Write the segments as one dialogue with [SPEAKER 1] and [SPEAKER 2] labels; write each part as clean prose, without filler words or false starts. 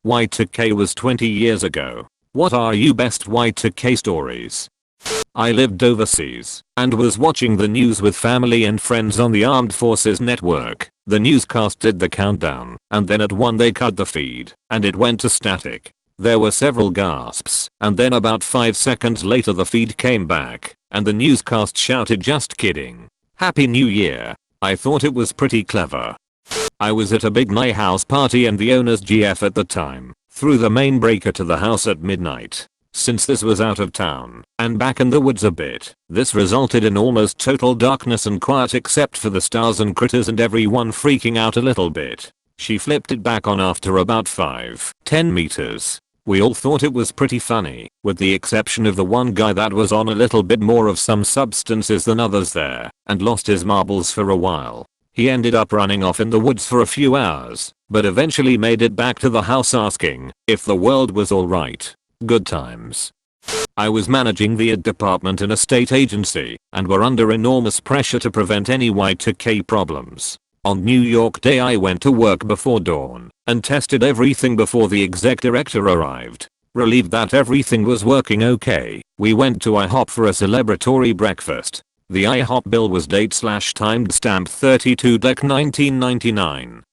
[SPEAKER 1] Y2K was 20 years ago. What are your best Y2K stories? I lived overseas and was watching the news with family and friends on the Armed Forces Network. The newscast did the countdown and then at 1 they cut the feed and it went to static. There were several gasps and then about 5 seconds later the feed came back and the newscast shouted, "Just kidding. Happy New Year." I thought it was pretty clever. I was at a big night house party and the owner's GF at the time threw the main breaker to the house at midnight. Since this was out of town and back in the woods a bit, this resulted in almost total darkness and quiet except for the stars and critters and everyone freaking out a little bit. She flipped it back on after about 5-10 meters. We all thought it was pretty funny, with the exception of the one guy that was on a little bit more of some substances than others there and lost his marbles for a while. He ended up running off in the woods for a few hours, but eventually made it back to the house asking if the world was alright. Good times. I was managing the ad department in a state agency and were under enormous pressure to prevent any Y2K problems. On New York Day I went to work before dawn and tested everything before the exec director arrived. Relieved that everything was working okay, we went to IHOP for a celebratory breakfast. The IHOP bill was date/timed stamp 32/1999.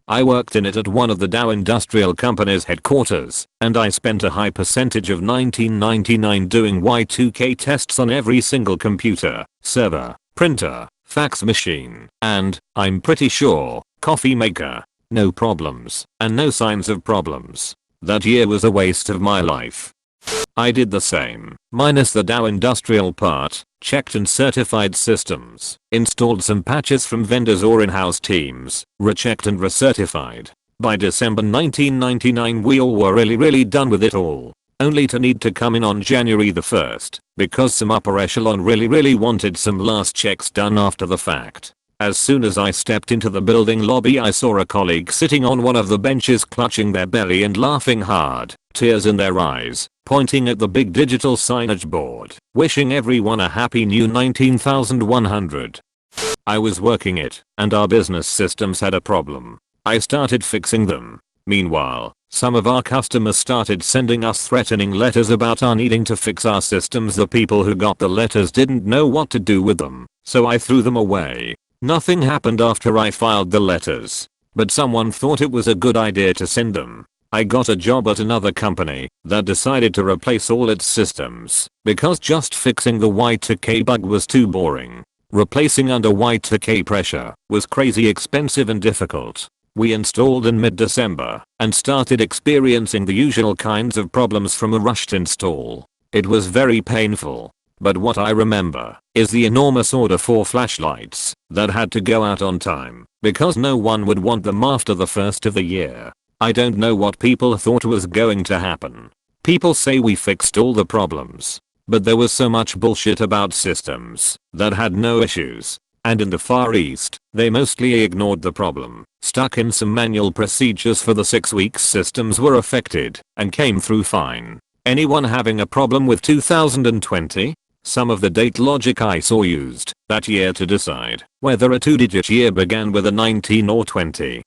[SPEAKER 1] I worked in it at one of the Dow Industrial Company's headquarters, and I spent a high percentage of 1999 doing Y2K tests on every single computer, server, printer, fax machine, and, I'm pretty sure, coffee maker. No problems, and no signs of problems. That year was a waste of my life. I did the same, minus the Dow Industrial part, checked and certified systems, installed some patches from vendors or in-house teams, rechecked and recertified. By December 1999 we all were really done with it all, only to need to come in on January the 1st, because some upper echelon really wanted some last checks done after the fact. As soon as I stepped into the building lobby I saw a colleague sitting on one of the benches clutching their belly and laughing hard, tears in their eyes, pointing at the big digital signage board, wishing everyone a happy new 19,100. I was working it, and our business systems had a problem. I started fixing them. Meanwhile, some of our customers started sending us threatening letters about our needing to fix our systems. The people who got the letters didn't know what to do with them, so I threw them away. Nothing happened after I filed the letters, but someone thought it was a good idea to send them. I got a job at another company that decided to replace all its systems because just fixing the Y2K bug was too boring. Replacing under Y2K pressure was crazy expensive and difficult. We installed in mid-December and started experiencing the usual kinds of problems from a rushed install. It was very painful. But what I remember is the enormous order for flashlights that had to go out on time because no one would want them after the first of the year. I don't know what people thought was going to happen. People say we fixed all the problems, but there was so much bullshit about systems that had no issues. And in the Far East, they mostly ignored the problem, stuck in some manual procedures for the 6 weeks systems were affected, and came through fine. Anyone having a problem with 2020? Some of the date logic I saw used that year to decide whether a 2-digit year began with a 19 or 20.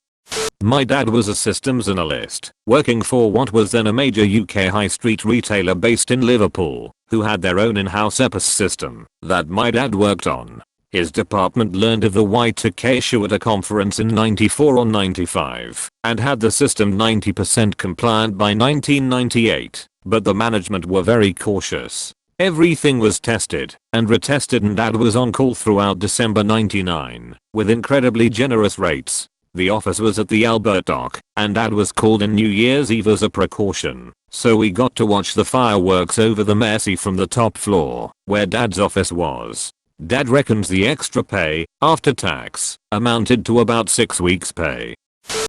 [SPEAKER 1] My dad was a systems analyst, working for what was then a major UK high street retailer based in Liverpool, who had their own in-house EPIS system that my dad worked on. His department learned of the Y2K issue at a conference in 94 or 95, and had the system 90% compliant by 1998, but the management were very cautious. Everything was tested and retested and dad was on call throughout December 99 with incredibly generous rates. The office was at the Albert Dock and dad was called in New Year's Eve as a precaution, so we got to watch the fireworks over the Mersey from the top floor where dad's office was. Dad reckons the extra pay, after tax, amounted to about 6 weeks pay.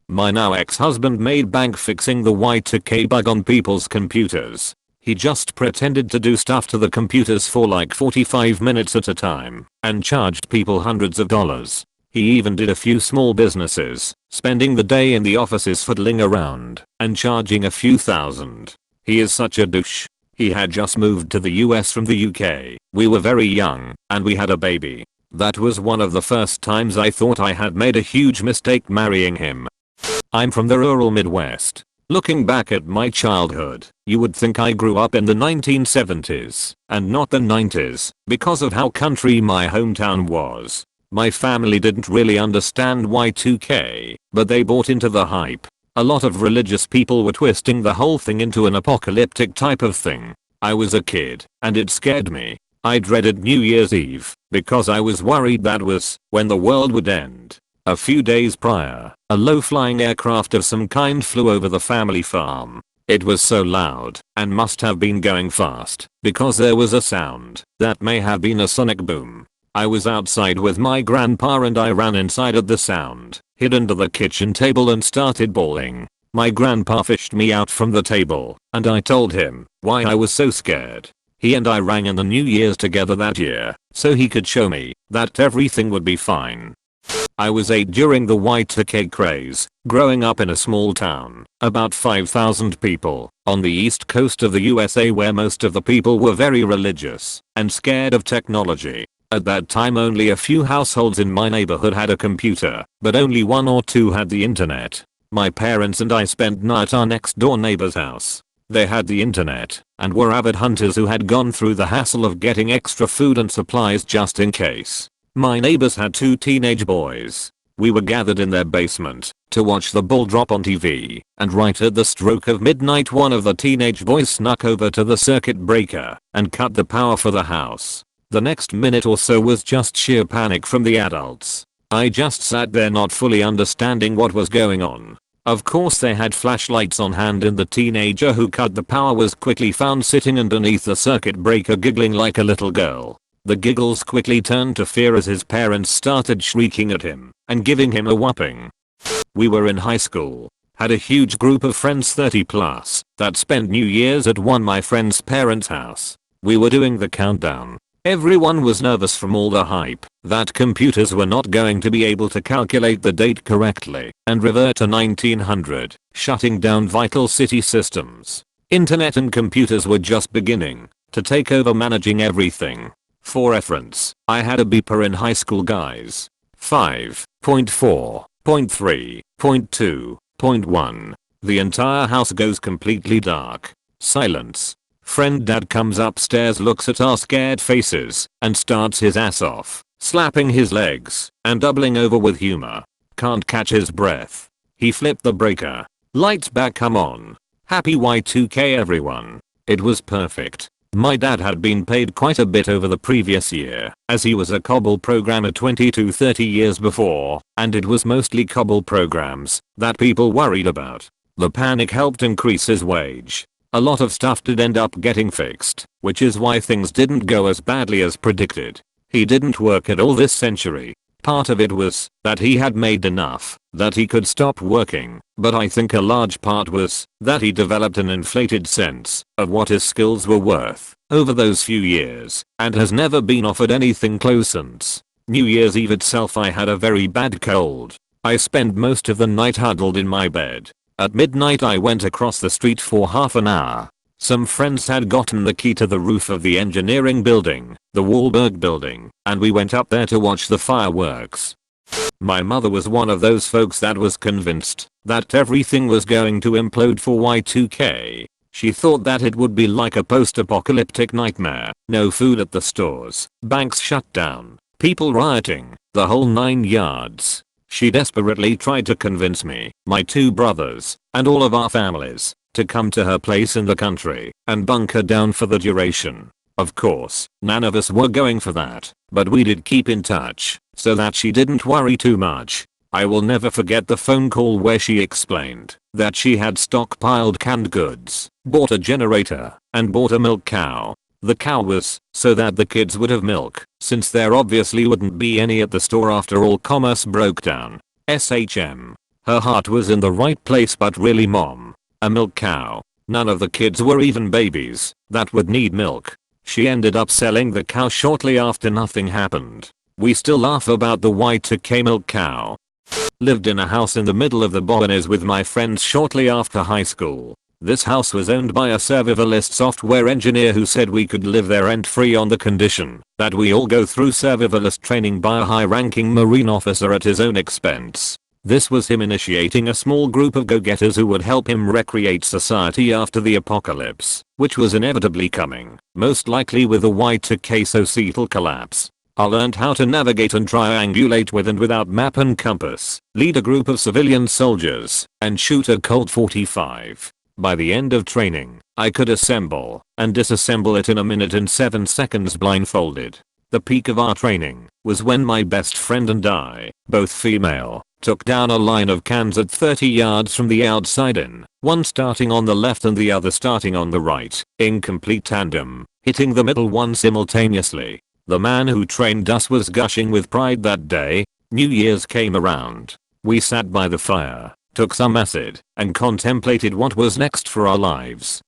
[SPEAKER 1] My now ex-husband made bank fixing the Y2K bug on people's computers. He just pretended to do stuff to the computers for like 45 minutes at a time and charged people hundreds of dollars. He even did a few small businesses, spending the day in the offices fiddling around and charging a few thousand. He is such a douche. He had just moved to the US from the UK. We were very young and we had a baby. That was one of the first times I thought I had made a huge mistake marrying him. I'm from the rural Midwest. Looking back at my childhood, you would think I grew up in the 1970s and not the 90s because of how country my hometown was. My family didn't really understand Y2K, but they bought into the hype. A lot of religious people were twisting the whole thing into an apocalyptic type of thing. I was a kid, and it scared me. I dreaded New Year's Eve because I was worried that was when the world would end. A few days prior, a low-flying aircraft of some kind flew over the family farm. It was so loud and must have been going fast because there was a sound that may have been a sonic boom. I was outside with my grandpa and I ran inside at the sound, hid under the kitchen table and started bawling. My grandpa fished me out from the table and I told him why I was so scared. He and I rang in the New Year's together that year so he could show me that everything would be fine. I was 8 during the Y2K craze, growing up in a small town, about 5,000 people, on the east coast of the USA where most of the people were very religious and scared of technology. At that time only a few households in my neighborhood had a computer, but only 1 or 2 had the internet. My parents and I spent night at our next door neighbor's house. They had the internet and were avid hunters who had gone through the hassle of getting extra food and supplies just in case. My neighbors had 2 teenage boys. We were gathered in their basement to watch the ball drop on TV, and right at the stroke of midnight one of the teenage boys snuck over to the circuit breaker and cut the power for the house. The next minute or so was just sheer panic from the adults. I just sat there not fully understanding what was going on. Of course they had flashlights on hand and the teenager who cut the power was quickly found sitting underneath the circuit breaker giggling like a little girl. The giggles quickly turned to fear as his parents started shrieking at him and giving him a whopping. We were in high school, had a huge group of friends 30 plus that spent New Year's at my friend's parents' house. We were doing the countdown. Everyone was nervous from all the hype that computers were not going to be able to calculate the date correctly and revert to 1900, shutting down vital city systems. Internet and computers were just beginning to take over managing everything. For reference, I had a beeper in high school guys. 5.4.3.2.1. The entire house goes completely dark. Silence. Friend dad comes upstairs, looks at our scared faces and starts his ass off, slapping his legs and doubling over with humor. Can't catch his breath. He flipped the breaker. Lights back come on. Happy Y2K everyone. It was perfect. My dad had been paid quite a bit over the previous year as he was a COBOL programmer 20 to 30 years before, and it was mostly COBOL programs that people worried about. The panic helped increase his wage. A lot of stuff did end up getting fixed, which is why things didn't go as badly as predicted. He didn't work at all this century. Part of it was that he had made enough that he could stop working, but I think a large part was that he developed an inflated sense of what his skills were worth over those few years and has never been offered anything close since. New Year's Eve itself I had a very bad cold. I spent most of the night huddled in my bed. At midnight I went across the street for half an hour. Some friends had gotten the key to the roof of the engineering building, the Wahlberg building, and we went up there to watch the fireworks. My mother was one of those folks that was convinced that everything was going to implode for Y2K. She thought that it would be like a post-apocalyptic nightmare. No food at the stores, banks shut down, people rioting, the whole 9 yards. She desperately tried to convince me, my 2 brothers, and all of our families to come to her place in the country and bunker down for the duration. Of course, none of us were going for that, but we did keep in touch so that she didn't worry too much. I will never forget the phone call where she explained that she had stockpiled canned goods, bought a generator, and bought a milk cow. The cow was so that the kids would have milk, since there obviously wouldn't be any at the store after all commerce broke down. SHM. Her heart was in the right place, but really mom. A milk cow. None of the kids were even babies that would need milk. She ended up selling the cow shortly after. Nothing happened. We still laugh about the Y2K milk cow. Lived in a house in the middle of the Bohemians with my friends shortly after high school. This house was owned by a survivalist software engineer who said we could live there rent free on the condition that we all go through survivalist training by a high ranking Marine officer at his own expense. This was him initiating a small group of go-getters who would help him recreate society after the apocalypse, which was inevitably coming, most likely with a Y2K societal collapse. I learned how to navigate and triangulate with and without map and compass, lead a group of civilian soldiers, and shoot a Colt 45. By the end of training, I could assemble and disassemble it in a minute and 7 seconds blindfolded. The peak of our training was when my best friend and I, both female, took down a line of cans at 30 yards from the outside in, one starting on the left and the other starting on the right, in complete tandem, hitting the middle one simultaneously. The man who trained us was gushing with pride that day. New Year's came around. We sat by the fire, took some acid, and contemplated what was next for our lives.